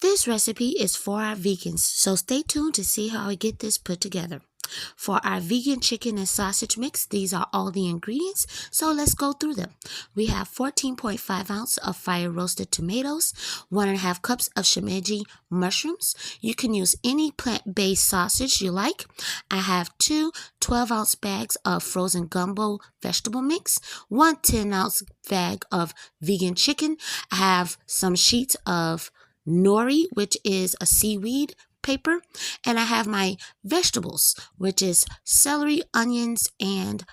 This recipe is for our vegans, so stay tuned to see how I get this put together. For our vegan chicken and sausage mix, these are all the ingredients, so let's go through them. We have 14.5 ounces of fire roasted tomatoes, 1.5 cups of shimeji mushrooms. You can use any plant-based sausage you like. I have 2 12-ounce bags of frozen gumbo vegetable mix, 1 10-ounce bag of vegan chicken. I have some sheets of nori, which is a seaweed paper, and I have my vegetables, which is celery, onions, and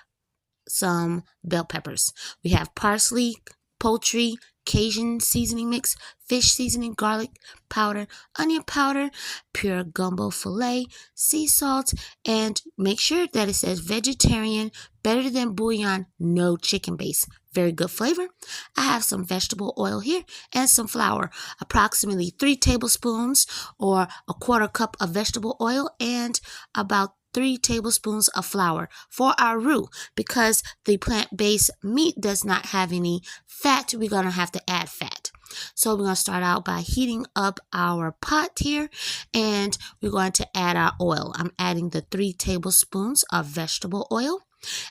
some bell peppers. We have parsley, poultry, Cajun seasoning mix, fish seasoning, garlic powder, onion powder, pure gumbo filet, sea salt, and make sure that it says vegetarian, better than bouillon, no chicken base. Very good flavor. I have some vegetable oil here and some flour, approximately 3 tablespoons or a 1/4 cup of vegetable oil and about 3 tablespoons of flour for our roux. Because the plant-based meat does not have any fat, we're going to have to add fat. So we're going to start out by heating up our pot here, and we're going to add our oil. I'm adding the 3 tablespoons of vegetable oil,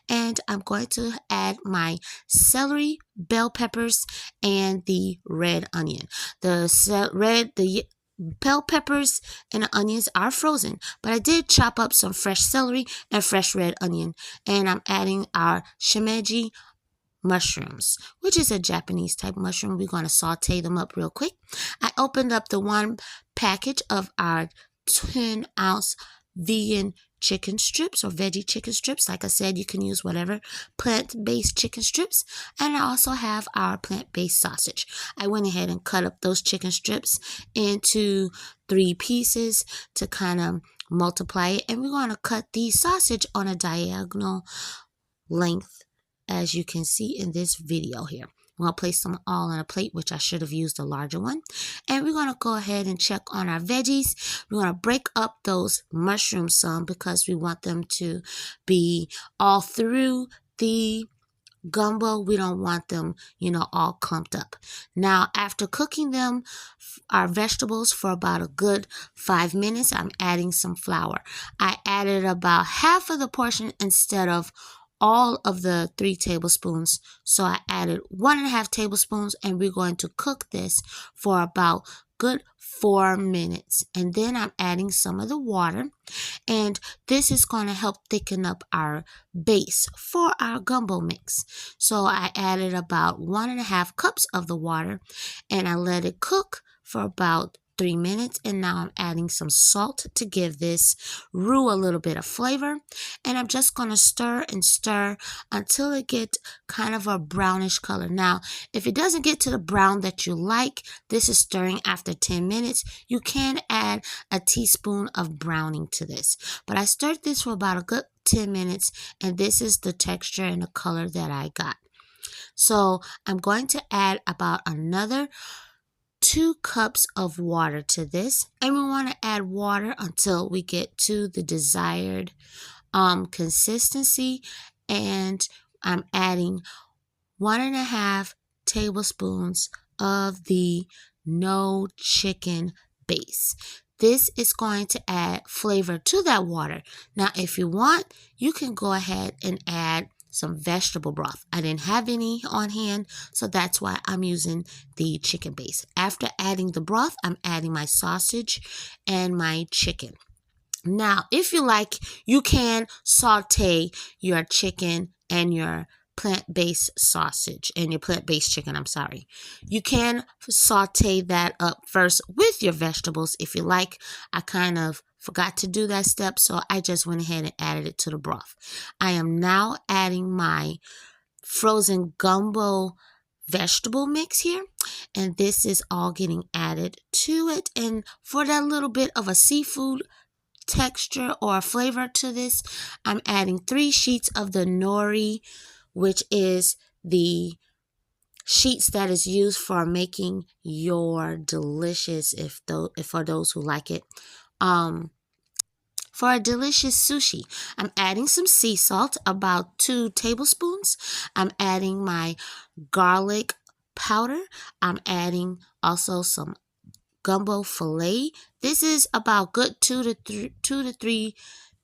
and I'm going to add my celery, bell peppers, and the red onion. The bell peppers and the onions are frozen, but I did chop up some fresh celery and fresh red onion, and I'm adding our shimeji mushrooms, which is a Japanese type mushroom. We're going to saute them up real quick. I opened up the 1 package of our 10-ounce vegan chicken strips or veggie chicken strips. Like I said, you can use whatever plant-based chicken strips. And I also have our plant-based sausage. I went ahead and cut up those chicken strips into 3 pieces to kind of multiply it. And we're going to cut the sausage on a diagonal length, as you can see in this video here. I'm going to place them all on a plate, which I should have used a larger one. And we're going to go ahead and check on our veggies. We're going to break up those mushrooms some because we want them to be all through the gumbo. We don't want them, all clumped up. Now, after cooking them, our vegetables for about a good 5 minutes, I'm adding some flour. I added about half of the portion instead of all of the 3 tablespoons. So I added 1.5 tablespoons, and we're going to cook this for about good 4 minutes. And then I'm adding some of the water, and this is going to help thicken up our base for our gumbo mix. So I added about 1.5 cups of the water, and I let it cook for about 3 minutes, and now I'm adding some salt to give this roux a little bit of flavor, and I'm just going to stir and stir until it gets kind of a brownish color. Now, if it doesn't get to the brown that you like, this is stirring after 10 minutes. You can add a teaspoon of browning to this, but I stirred this for about a good 10 minutes, and this is the texture and the color that I got. So I'm going to add about another 2 cups of water to this, and we want to add water until we get to the desired consistency, and I'm adding 1.5 tablespoons of the no chicken base. This is going to add flavor to that water. Now, if you want, you can go ahead and add some vegetable broth. I didn't have any on hand, so that's why I'm using the chicken base. After adding the broth, I'm adding my sausage and my chicken. Now, if you like, you can saute your chicken and your plant-based sausage and your plant-based chicken, You can saute that up first with your vegetables if you like. I kind of forgot to do that step, so I just went ahead and added it to the broth. I am now adding my frozen gumbo vegetable mix here, and this is all getting added to it. And for that little bit of a seafood texture or flavor to this, I'm adding 3 sheets of the nori, which is the sheets that is used for making your delicious, for those who like it, for a delicious sushi. I'm adding some sea salt, about 2 tablespoons. I'm adding my garlic powder. I'm adding also some gumbo filet. This is about good 2 to 3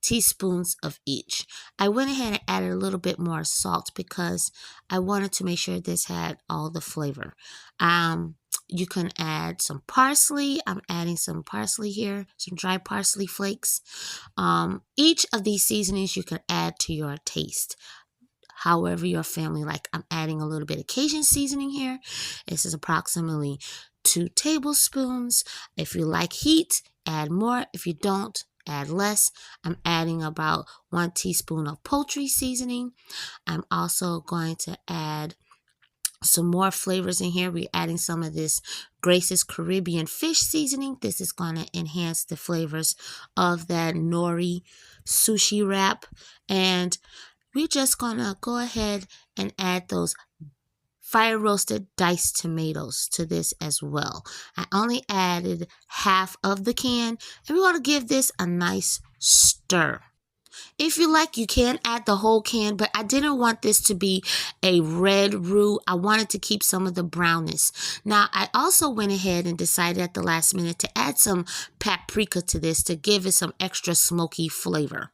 teaspoons of each. I went ahead and added a little bit more salt because I wanted to make sure this had all the flavor. You can add some parsley. I'm adding some parsley here, some dry parsley flakes. Each of these seasonings you can add to your taste, however your family like. I'm adding a little bit of Cajun seasoning here. This is approximately 2 tablespoons. If you like heat, add more. If you don't, add less. I'm adding about 1 teaspoon of poultry seasoning. I'm also going to add some more flavors in here. We're adding some of this Grace's Caribbean fish seasoning. This is going to enhance the flavors of that nori sushi wrap. And we're just going to go ahead and add those fire roasted diced tomatoes to this as well. I only added half of the can, and we want to give this a nice stir. If you like, you can add the whole can, but I didn't want this to be a red roux. I wanted to keep some of the brownness. Now, I also went ahead and decided at the last minute to add some paprika to this to give it some extra smoky flavor.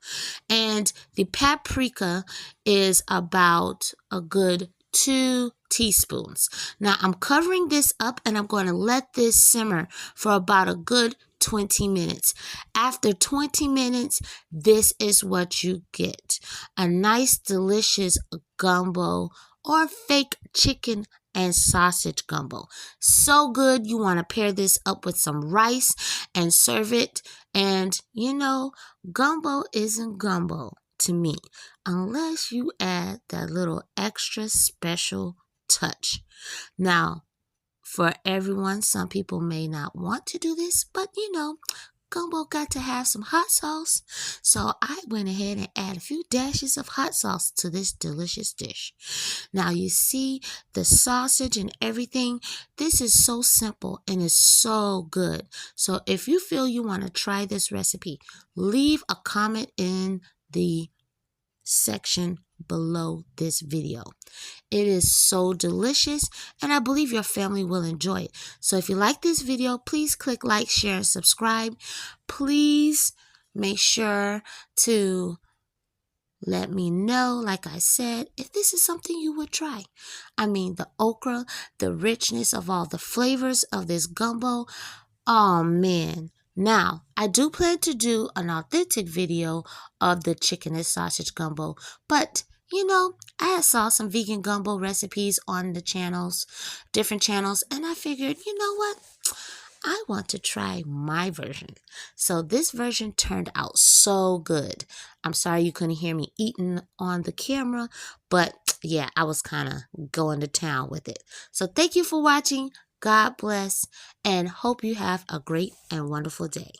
And the paprika is about a good 2 teaspoons. Now, I'm covering this up and I'm going to let this simmer for about a good 20 minutes. After 20 minutes, this is what you get. A nice, delicious gumbo or fake chicken and sausage gumbo. So good. You want to pair this up with some rice and serve it. And you know, gumbo isn't gumbo to me unless you add that little extra special touch. Now, for everyone, some people may not want to do this, but you know, gumbo got to have some hot sauce. So I went ahead and added a few dashes of hot sauce to this delicious dish. Now you see the sausage and everything. This is so simple and it's so good. So if you feel you want to try this recipe, leave a comment in the section below this video. It is so delicious and I believe your family will enjoy it. So if you like this video, please click like, share, and subscribe. Please make sure to let me know, like I said, if this is something you would try. I mean, the okra, the richness of all the flavors of this gumbo. Oh man. Now, I do plan to do an authentic video of the chicken and sausage gumbo, but you know, I saw some vegan gumbo recipes on the channels, different channels, and I figured, you know what? I want to try my version. So this version turned out so good. I'm sorry you couldn't hear me eating on the camera, but yeah, I was kind of going to town with it. So thank you for watching. God bless, and hope you have a great and wonderful day.